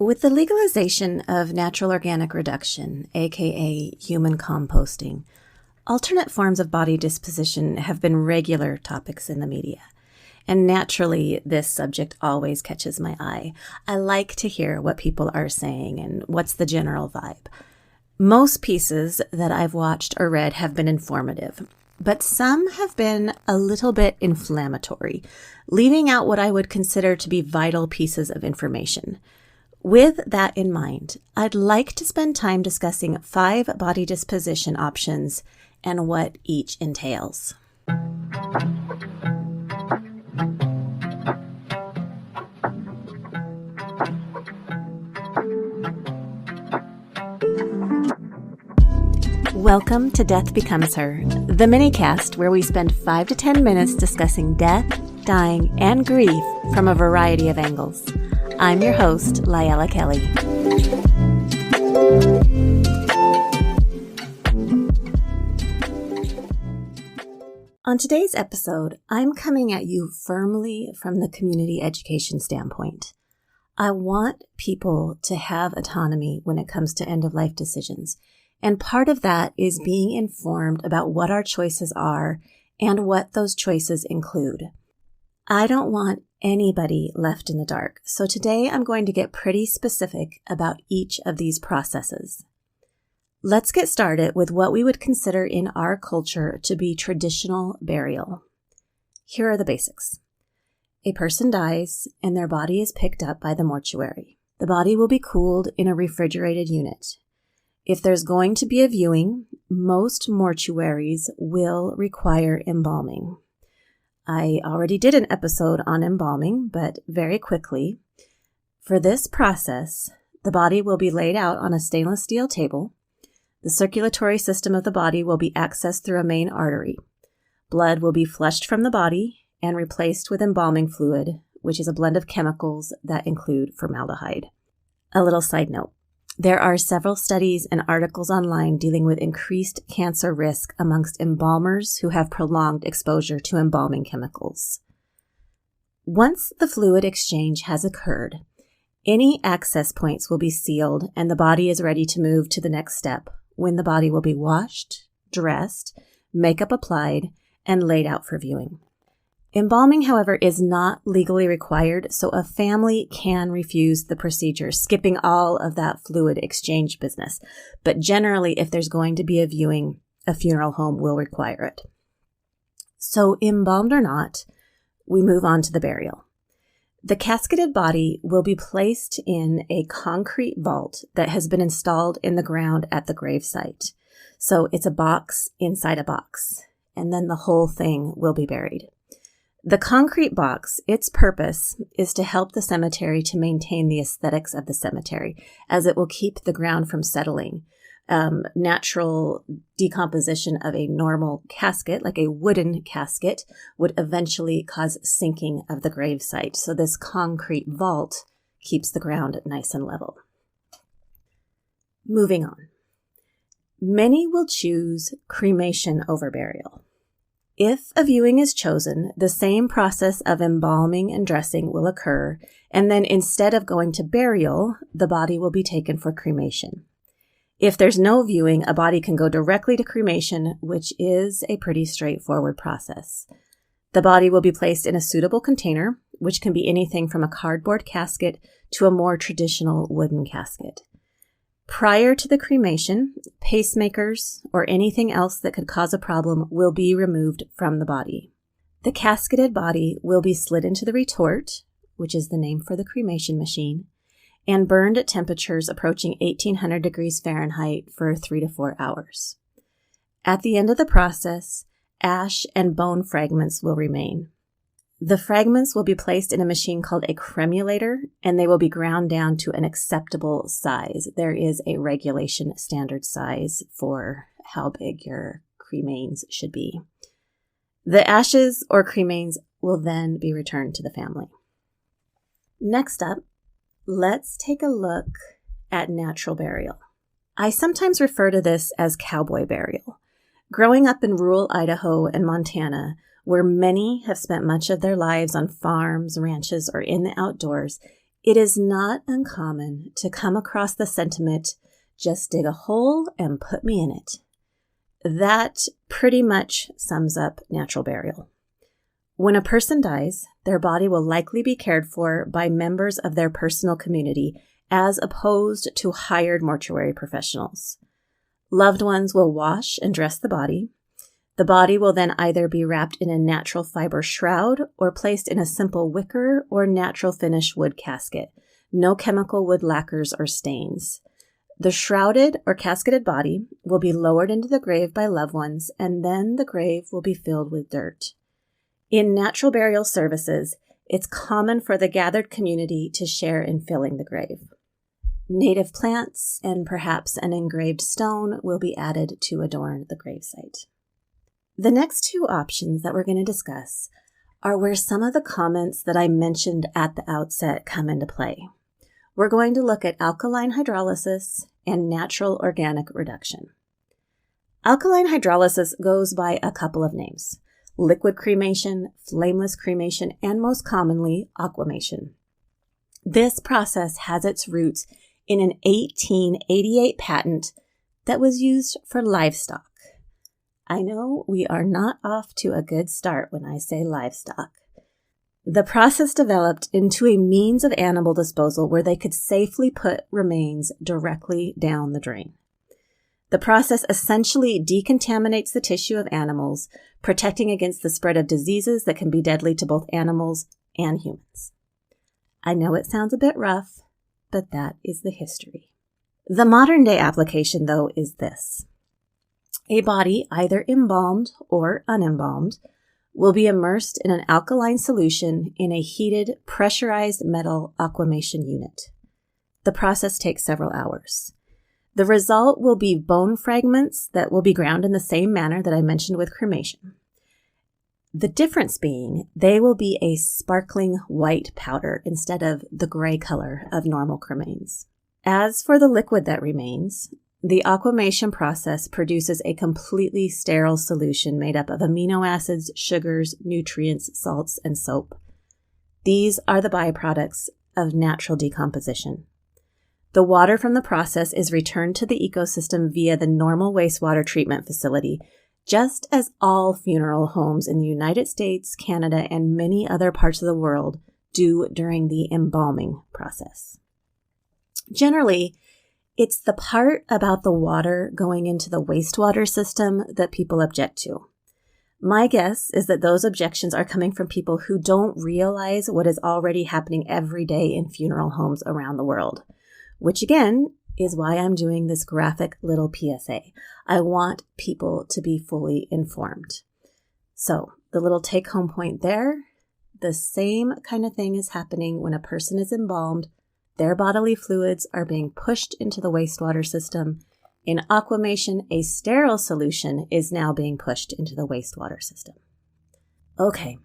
With the legalization of natural organic reduction, aka human composting, alternate forms of body disposition have been regular topics in the media. And naturally, this subject always catches my eye. I like to hear what people are saying and what's the general vibe. Most pieces that I've watched or read have been informative, but some have been a little bit inflammatory, leaving out what I would consider to be vital pieces of information. With that in mind, I'd like to spend time discussing 5 body disposition options and what each entails. Welcome to Death Becomes Her, the minicast where we spend 5 to 10 minutes discussing death, dying, and grief from a variety of angles. I'm your host, Layla Kelly. On today's episode, I'm coming at you firmly from the community education standpoint. I want people to have autonomy when it comes to end-of-life decisions, and part of that is being informed about what our choices are and what those choices include. I don't want anybody left in the dark, so today I'm going to get pretty specific about each of these processes. Let's get started with what we would consider in our culture to be traditional burial. Here are the basics. A person dies and their body is picked up by the mortuary. The body will be cooled in a refrigerated unit. If there's going to be a viewing, most mortuaries will require embalming. I already did an episode on embalming, but very quickly. For this process, the body will be laid out on a stainless steel table. The circulatory system of the body will be accessed through a main artery. Blood will be flushed from the body and replaced with embalming fluid, which is a blend of chemicals that include formaldehyde. A little side note. There are several studies and articles online dealing with increased cancer risk amongst embalmers who have prolonged exposure to embalming chemicals. Once the fluid exchange has occurred, any access points will be sealed and the body is ready to move to the next step, when the body will be washed, dressed, makeup applied, and laid out for viewing. Embalming, however, is not legally required, so a family can refuse the procedure, skipping all of that fluid exchange business. But generally, if there's going to be a viewing, a funeral home will require it. So embalmed or not, we move on to the burial. The casketed body will be placed in a concrete vault that has been installed in the ground at the gravesite. So it's a box inside a box, and then the whole thing will be buried. The concrete box, its purpose is to help the cemetery to maintain the aesthetics of the cemetery, as it will keep the ground from settling. Natural decomposition of a normal casket, like a wooden casket, would eventually cause sinking of the gravesite. So this concrete vault keeps the ground nice and level. Moving on. Many will choose cremation over burial. If a viewing is chosen, the same process of embalming and dressing will occur, and then instead of going to burial, the body will be taken for cremation. If there's no viewing, a body can go directly to cremation, which is a pretty straightforward process. The body will be placed in a suitable container, which can be anything from a cardboard casket to a more traditional wooden casket. Prior to the cremation, pacemakers or anything else that could cause a problem will be removed from the body. The casketed body will be slid into the retort, which is the name for the cremation machine, and burned at temperatures approaching 1800 degrees Fahrenheit for 3 to 4 hours. At the end of the process, ash and bone fragments will remain. The fragments will be placed in a machine called a cremulator, and they will be ground down to an acceptable size. There is a regulation standard size for how big your cremains should be. The ashes or cremains will then be returned to the family. Next up, let's take a look at natural burial. I sometimes refer to this as cowboy burial. Growing up in rural Idaho and Montana, where many have spent much of their lives on farms, ranches, or in the outdoors, It is not uncommon to come across the sentiment, "Just dig a hole and put me in it." That pretty much sums up natural burial. When a person dies, their body will likely be cared for by members of their personal community as opposed to hired mortuary professionals. Loved ones will wash and dress the body. The body will then either be wrapped in a natural fiber shroud or placed in a simple wicker or natural finish wood casket. No chemical wood lacquers or stains. The shrouded or casketed body will be lowered into the grave by loved ones, and then the grave will be filled with dirt. In natural burial services, it's common for the gathered community to share in filling the grave. Native plants and perhaps an engraved stone will be added to adorn the gravesite. The next two options that we're going to discuss are where some of the comments that I mentioned at the outset come into play. We're going to look at alkaline hydrolysis and natural organic reduction. Alkaline hydrolysis goes by a couple of names: liquid cremation, flameless cremation, and most commonly, aquamation. This process has its roots in an 1888 patent that was used for livestock. I know we are not off to a good start when I say livestock. The process developed into a means of animal disposal where they could safely put remains directly down the drain. The process essentially decontaminates the tissue of animals, protecting against the spread of diseases that can be deadly to both animals and humans. I know it sounds a bit rough, but that is the history. The modern day application, though, is this. A body, either embalmed or unembalmed, will be immersed in an alkaline solution in a heated, pressurized metal aquamation unit. The process takes several hours. The result will be bone fragments that will be ground in the same manner that I mentioned with cremation. The difference being they will be a sparkling white powder instead of the gray color of normal cremains. As for the liquid that remains, the aquamation process produces a completely sterile solution made up of amino acids, sugars, nutrients, salts, and soap. These are the byproducts of natural decomposition. The water from the process is returned to the ecosystem via the normal wastewater treatment facility, just as all funeral homes in the United States, Canada, and many other parts of the world do during the embalming process. Generally, it's the part about the water going into the wastewater system that people object to. My guess is that those objections are coming from people who don't realize what is already happening every day in funeral homes around the world, which again is why I'm doing this graphic little PSA. I want people to be fully informed. So the little take-home point there, the same kind of thing is happening when a person is embalmed. Their bodily fluids are being pushed into the wastewater system. In aquamation, a sterile solution is now being pushed into the wastewater system. Okay,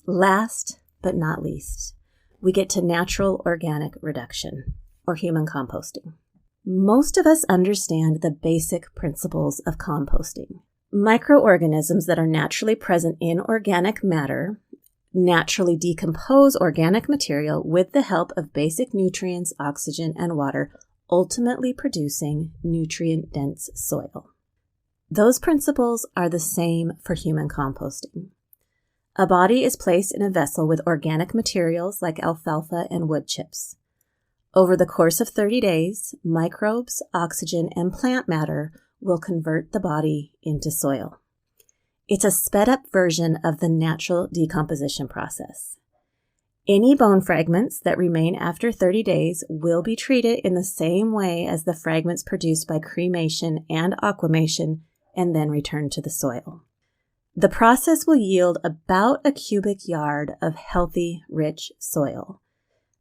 last but not least, we get to natural organic reduction, or human composting. Most of us understand the basic principles of composting. Microorganisms that are naturally present in organic matter naturally decompose organic material with the help of basic nutrients, oxygen, and water, ultimately producing nutrient-dense soil. Those principles are the same for human composting. A body is placed in a vessel with organic materials like alfalfa and wood chips. Over the course of 30 days, microbes, oxygen, and plant matter will convert the body into soil. It's a sped-up version of the natural decomposition process. Any bone fragments that remain after 30 days will be treated in the same way as the fragments produced by cremation and aquamation and then returned to the soil. The process will yield about a cubic yard of healthy, rich soil.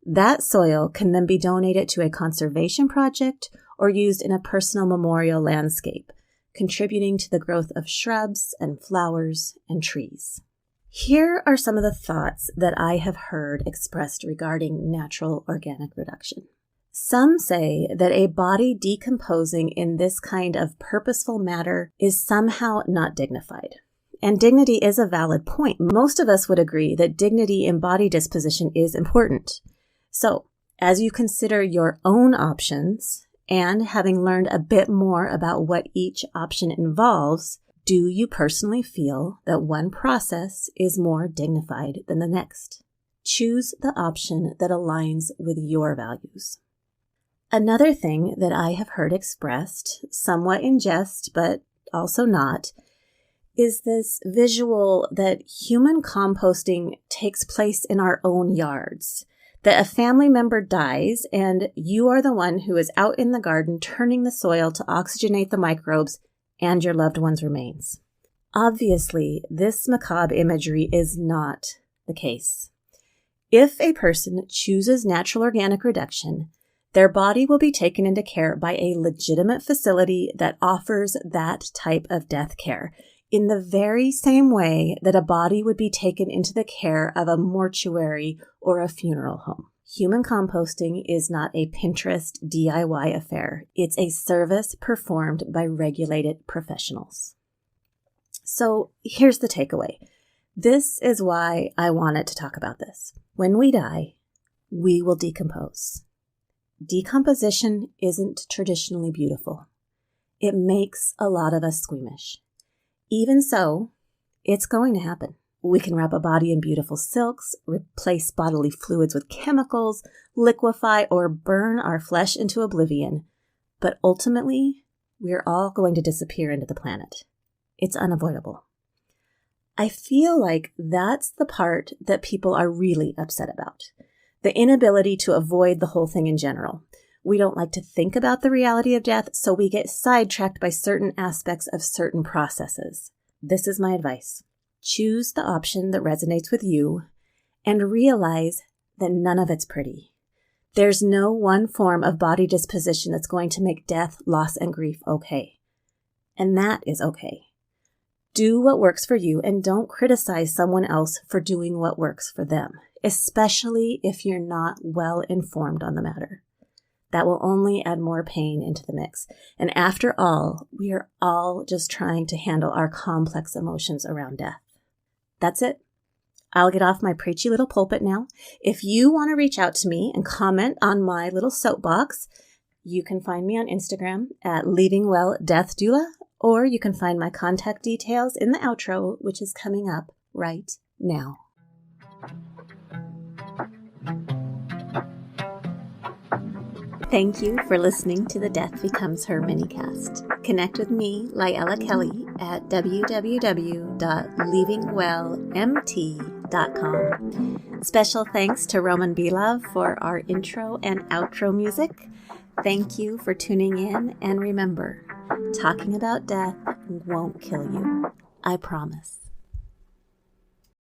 That soil can then be donated to a conservation project or used in a personal memorial landscape, contributing to the growth of shrubs and flowers and trees. Here are some of the thoughts that I have heard expressed regarding natural organic reduction. Some say that a body decomposing in this kind of purposeful manner is somehow not dignified. And dignity is a valid point. Most of us would agree that dignity in body disposition is important. So, As you consider your own options, and having learned a bit more about what each option involves, do you personally feel that one process is more dignified than the next? Choose the option that aligns with your values. Another thing that I have heard expressed, somewhat in jest, but also not, is this visual that human composting takes place in our own yards. That a family member dies and you are the one who is out in the garden turning the soil to oxygenate the microbes and your loved one's remains. Obviously, this macabre imagery is not the case. If a person chooses natural organic reduction, their body will be taken into care by a legitimate facility that offers that type of death care, in the very same way that a body would be taken into the care of a mortuary or a funeral home. Human composting is not a Pinterest DIY affair. It's a service performed by regulated professionals. So here's the takeaway. This is why I wanted to talk about this. When we die, we will decompose. Decomposition isn't traditionally beautiful. It makes a lot of us squeamish. Even so, it's going to happen. We can wrap a body in beautiful silks, replace bodily fluids with chemicals, liquefy, or burn our flesh into oblivion. But ultimately, we're all going to disappear into the planet. It's unavoidable. I feel like that's the part that people are really upset about. The inability to avoid the whole thing in general. We don't like to think about the reality of death, so we get sidetracked by certain aspects of certain processes. This is my advice. Choose the option that resonates with you and realize that none of it's pretty. There's no one form of body disposition that's going to make death, loss, and grief okay. And that is okay. Do what works for you and don't criticize someone else for doing what works for them, especially if you're not well informed on the matter. That will only add more pain into the mix. And after all, we are all just trying to handle our complex emotions around death. That's it. I'll get off my preachy little pulpit now. If you want to reach out to me and comment on my little soapbox, you can find me on Instagram at LeavingWellDeathDoula, or you can find my contact details in the outro, which is coming up right now. Thank you for listening to the Death Becomes Her minicast. Connect with me, Lyella Kelly, at www.leavingwellmt.com. Special thanks to Roman Belov for our intro and outro music. Thank you for tuning in, and remember, talking about death won't kill you. I promise.